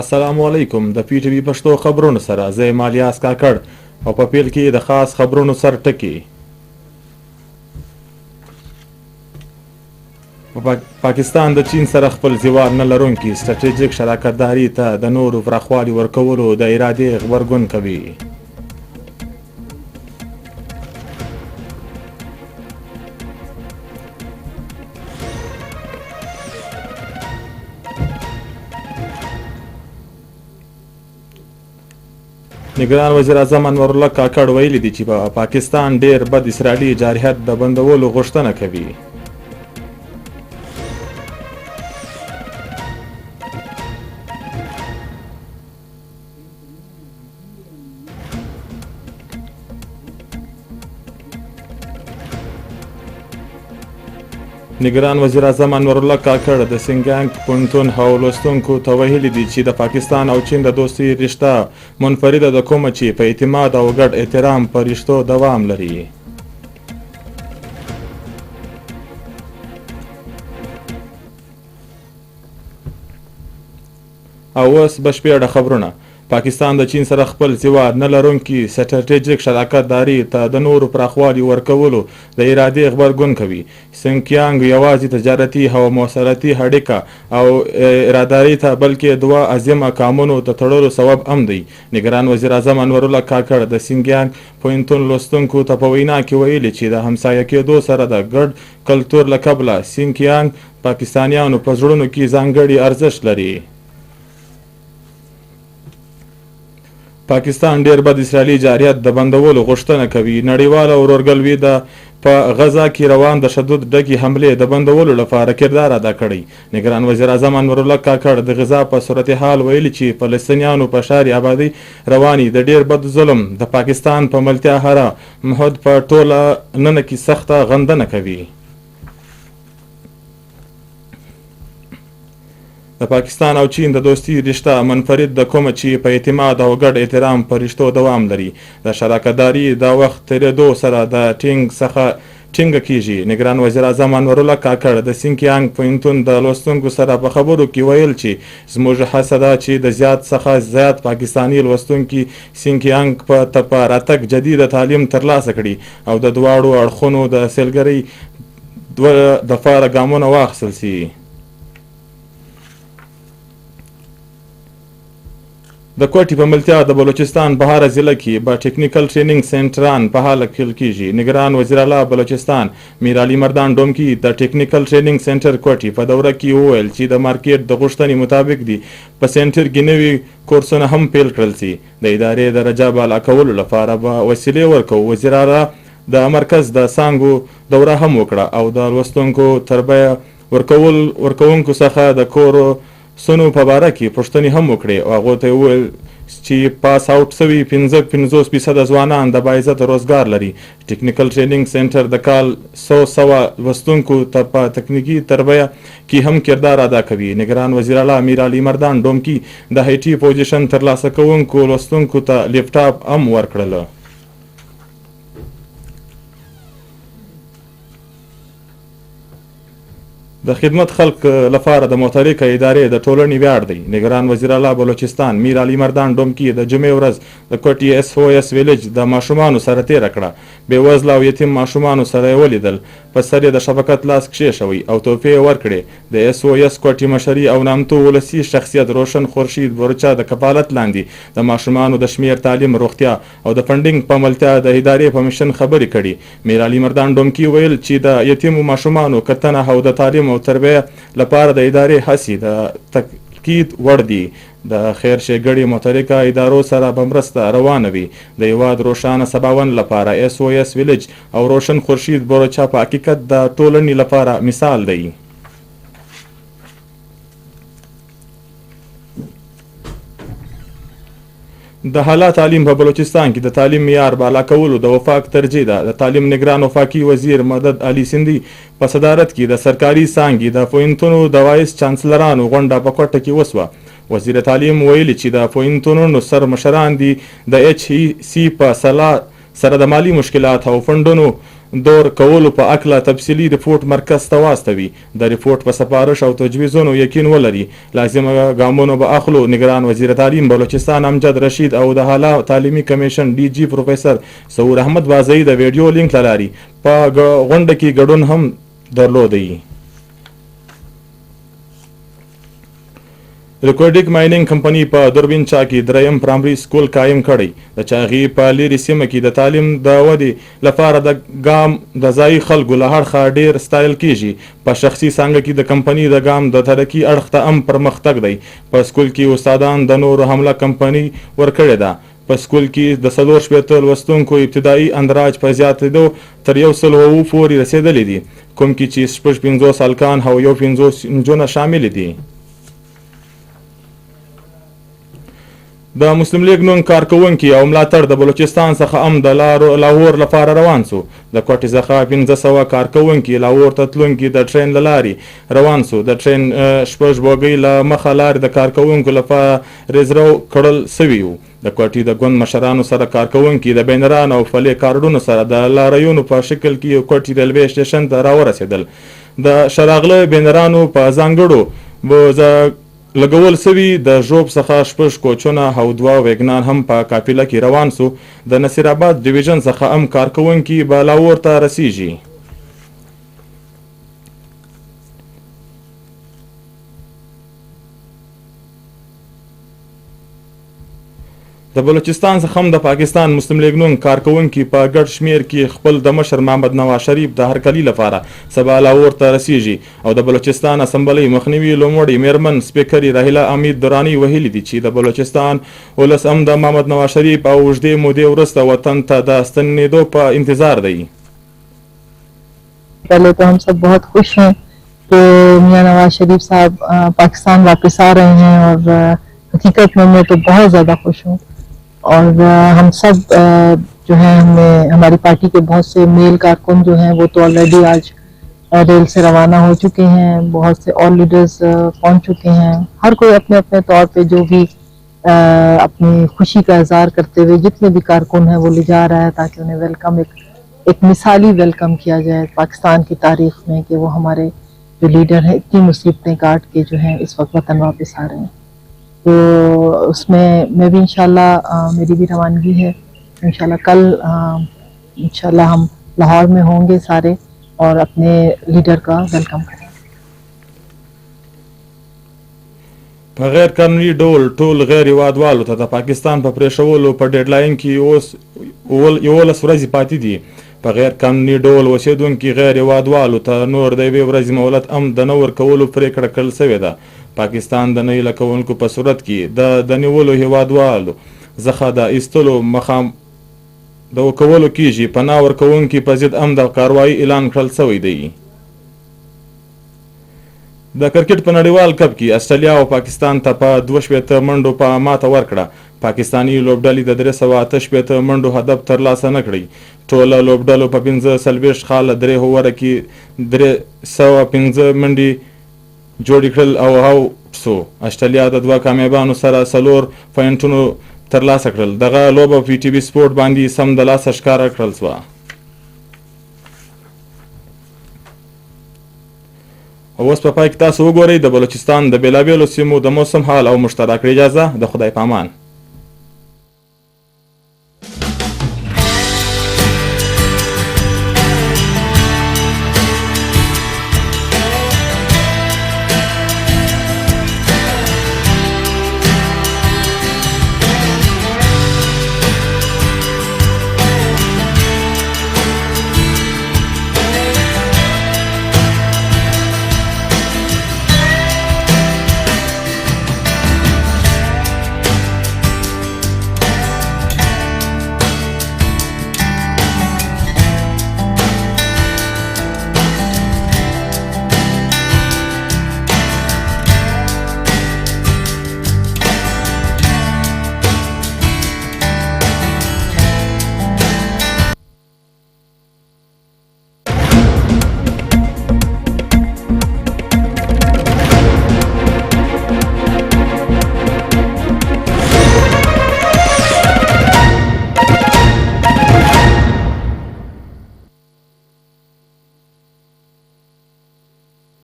السلام علیکم د پی ټی وی پښتو خبرونو سره زه یم الیاس کاکړ او په پیل کې د خاص خبرونو سر ټکي. پاکستان د چین سره خپل زیوار نه لرونکي سټریټیژیک شراکتداري ته د نورو پراخوالي ورکولو د ارادې غبرګون کوي. نگران وزیر اعظم انور الله کاکړ ویلي دي چې په پاکستان ډیر بد اسرائیلي جارحیت د بندولو غوښتنه کوي. نگران وزیر اعظم انور الله کاکړ د سینګیانګ پوهنتون لوستونکو ته ویلي دي چې د پاکستان او چین د دوستۍ رشته منفرده ده کومه چې په اعتماد او ګډ احترام په رشتو دوام لري. او اوس بشپړه خبرونه. پاکستان د چین سره خپل زیوار نه لرونکي سټریټیژیک شراکتداري ته د نورو پراخوالي ورکولو د ارادې غبرګون کوي. سینګیانګ یوازې تجارتي او مواصلاتي اړیکه او اراداري ته بلکې دوه عظیم اقامونو ته تړلو سبب هم دی. نگران وزیر اعظم انور الله کاکړ د سینګیانګ پوهنتون لوستونکو ته په وینا کې ویلي چې د همسایه کېدو سره د ګډ کلتور له کبله سینګیانګ پاکستانیانو په زړونو کې ځانګړي ارزښت لري. پاکستان ډیر بد اسرائیلي جارحیت د بندولو غوښتنه کوي. نړیواله ورورګلوي د په غزا کې روان د تشدد ډکې حملې د بندولو لپاره کردار ادا کړی. نگران وزیر اعظم انور الله کاکړ د غزا په صورتحال ویلي چې فلسطینیانو په ښاري آبادۍ رواني د ډیر بد ظلم د پاکستان په ملتیا هره محد په ټوله ننه کې سخته غندنه کوي. د پاکستان او چین د دوستۍ رشته منفرد ده کومه چې په اعتماد او ګډ احترام په رشتو دوام لري. د شراکتداري د وخت تیریدو سره د ټینګ څخه ټینګه کیږي. نگران وزیر اعظم انور الله کاکړ د سینګیانګ پوهنتون د لوستونکو سره په خبرو کې ویل چې زموږ هڅه ده چې د زیات څخه زیات پاکستاني لوستونکي سینګیانګ ته راتګ جدید تعلیم ترلاسه کړي او د دواړو اړخونو د سیلګرۍ دوه دفاره ګامونه واخیستل شي. د کوټي په ملتیا د بلوچستان په هره ضلع کې به ټیکنیکل ټریننګ سنټران په حال کې کیږي. نگران وزیر اعلی بلوچستان میر علي مردان ډومکی د ټیکنیکل ټریننګ سنټر کوټي په دوره کې وویل چې د مارکیټ د غوښتنې مطابق دي په سنټر کې نوي کورسونه هم پیل کړل شي. د ادارې درجه بالا کولو لپاره به وسیلې ورکوي. وزیر اعلی د مرکز د سانګو دوره هم وکړه او د لوستونکو تربیه ورکوونکو څخه د کورو سنو په باره کې پوښتنې هم وکړې او هغو ته یې وویل چې پاس آوټ سوي 50% ځوانان د باعزته روزګار لري. ټیکنیکل ټریننګ سنټر د کال 100 لوستونکو ته په تکنیکي تربیه کې هم کردار ادا کوي. نگران وزیر اعلی میر علي مردان ډومکی د هایټي پوزیشن ترلاسه کوونکو لوستونکو ته لیپټاپ هم ورکړل. د خدمت خلق لپاره د متحرکه ادارې د ټولنې ویاړ دی. نگران وزیر اعلی بلوچستان میر علي مردان ډومکی د جمعې ورځ د کوټي SOS ویلج د ماشومانو سره تیره کړه. بې وزله او یتیم ماشومانو سره یې ولیدل. په سر یې د شفقت لاس کښېښوی او تحفې یې ورکړې. د SOS کوټي مشري او نامتو ولسي شخصیت روشن خورشید بورچا د کفالت لاندې د ماشومانو د شمیر تعلیم روغتیا او د فنډینګ په ملتیا د ادارې په مشن خبرې کړي. میر علي مردان ډومکی ویل چې د یتیمو ماشومانو کتنه او د تعلیم او تربیه لپاره د ادارې هڅې د تاکید وړ دي. د خیر ښېګړې متحرکه ادارو سره به مرسته روانه وي. د هیواد روښانه سباوند لپاره SOS ویلج او روشن خورشید بورچا په حقیقت د ټولنې لپاره مثال دی. د اعلی تعلیم په بلوچستان کې د تعلیم معیار بالا کولو د وفاق ترجیح ده. د تعلیم نگران وفاقي وزیر مدد علي سندي په صدارت کې د سرکاري څانګې د پوهنتونو د وایس چانسلرانو غونډه په کوټه کې وسوه. وزیر تعلیم ویلي چې د پوهنتونونو سر مشران دي د HEC په سره د مالی مشکلات او فنډونو دور کولو په هکله تفصیلي رپورټ مرکز ته واستوي. د رپورټ په سپارش او تجویزونو یقین ولري لازمه ګامونه به اخلو. نگران وزیر تعلیم بلوچستان امجد رشید او د اعلی تعلیمي کمیشن ډي جي پروفیسر سعود احمد بازئی د ویډیو لینک له لارې په غونډه کې ګډون هم درلودی. ریکورډیک مایننګ کمپنی په دوربین چا کې دریم پرایمري سکول قایم کړی. د چاغي په لیرې سیمه کې د تعلیم د ودې لپاره د ګام د ځایي خلکو له اړخه ډیر ستایل کیږي. په شخصي څانګه کې د کمپنی د ګام د ترقي اړخ ته هم پرمختګ دی. په سکول کې استادان د نورو حمله کمپنی ورکړې ده. په سکول کې د 40 لوستونکو ابتدایي اندراج په زیاتېدو تر 100 پورې رسیدلی دي، کوم کې چې 50 هلکان او 50 نجونه شامل دي. د مسلم لیگ نون کارکوونکي او ملاتړ د بلوچستان څخه هم د لاهور لپاره روان سو. د کوټې څخه 1500 کارکوونکي لاهور ته تلونکي د ټرین له لارې روان سو. د ټرین شپږ بوګۍ له مخه لارې د کارکوونکو لپاره ریزرو کړل سوي وو. د کوټې د ګوند مشرانو سره کارکوونکي د بینران او فلې کارډونو سره د لاریونو په شکل کې کوټې ریلوے سټیشن ته راورسېدل. د شراغله بینرانو په ځانګړو لګول سوي د ژوب څخه 6 کوچونه او 2 ویګنان هم په قافله کې روان سو. د نصیر آباد ډیویژن څخه هم کارکوونکي به لاهور ته رسیږي. د بلوچستان څخه هم د پاکستان مسلم لیگ نون کارکوونکي په ګډ شمیر کې خپل د مشر محمد نواز شریف د هرکلي لپاره سبا لاهور ته رسیږي. او د بلوچستان اسمبلی مخنیوي لومړی میرمن سپیکري راهیله امید درانی ویلي دي چې د بلوچستان ولس هم د محمد نواز شریف او اوږدې مودې وروسته وطن ته د ستنېدو په انتظار دی. पहले तो हम सब बहुत खुश हैं कि मियां नवाज शरीफ साहब पाकिस्तान वापस आ रहे हैं और हकीकत में मैं तो बहुत ज़्यादा खुश हूँ. और हम सब जो है हमारी पार्टी के बहुत से मेल कारकुन जो हैं वो तो ऑलरेडी आज रेल से रवाना हो चुके हैं. बहुत से और लीडर्स पहुंच चुके हैं. हर कोई अपने अपने तौर पे जो भी अपनी खुशी का इजहार करते हुए जितने भी कारकुन हैं वो ले जा रहा है ताकि उन्हें वेलकम एक मिसाली वेलकम किया जाए पाकिस्तान की तारीख में कि वो हमारे जो लीडर हैं इतनी मुसीबतें काट के जो हैं इस वक्त वतन वापस आ रहे हैं. तो उसमें मैं भी इंशाल्लाह मेरी भी रवानगी है. इंशाल्लाह कल इंशाल्लाह हम लाहौर में होंगे सारे और अपने लीडर का वेलकम करेंगे. په غیر قانوني ډول ټول غیر هیوادوالو ته د پاکستان په پرېښولو په ډیډلاین کې اوس 11 ورځې پاتې دي. په غیر قانوني ډول اوسېدونکي غیر هیوادوالو ته نور د 1 ورځې مهلت هم د نه ورکولو پرېکړه کړل سوې ده. پاکستان د نه هیله کوونکو په صورت کې د نیولو هیوادوالو څخه د ایستلو مخام د وکولو کیږي. پناه ورکوونکي په ضد هم د کاروایي اعلان کړل سوی دی. د کرکټ په نړیوال کپ کې استرالیا او پاکستان ته په 22 منډو په ماته ورکړه. پاکستاني لوبډلې د 388 منډو هدف ترلاسه نه کړی. ټوله لوبډلو په 45 خاله 3 اووره کې 315 منډې جوړې کړل او آوټ سو. استرالیا د 2 کامیابانو سره 4 پوینټونو ترلاسه کړل. دغه لوبه په ټي وي سپورټ باندې سم د لاسه ښکاره کړل سوه. اوس په پای کې تاسو وګورئ د بلوچستان د بېلابېلو سیمو د موسم حال او مشترک اجازه د خدای په امان.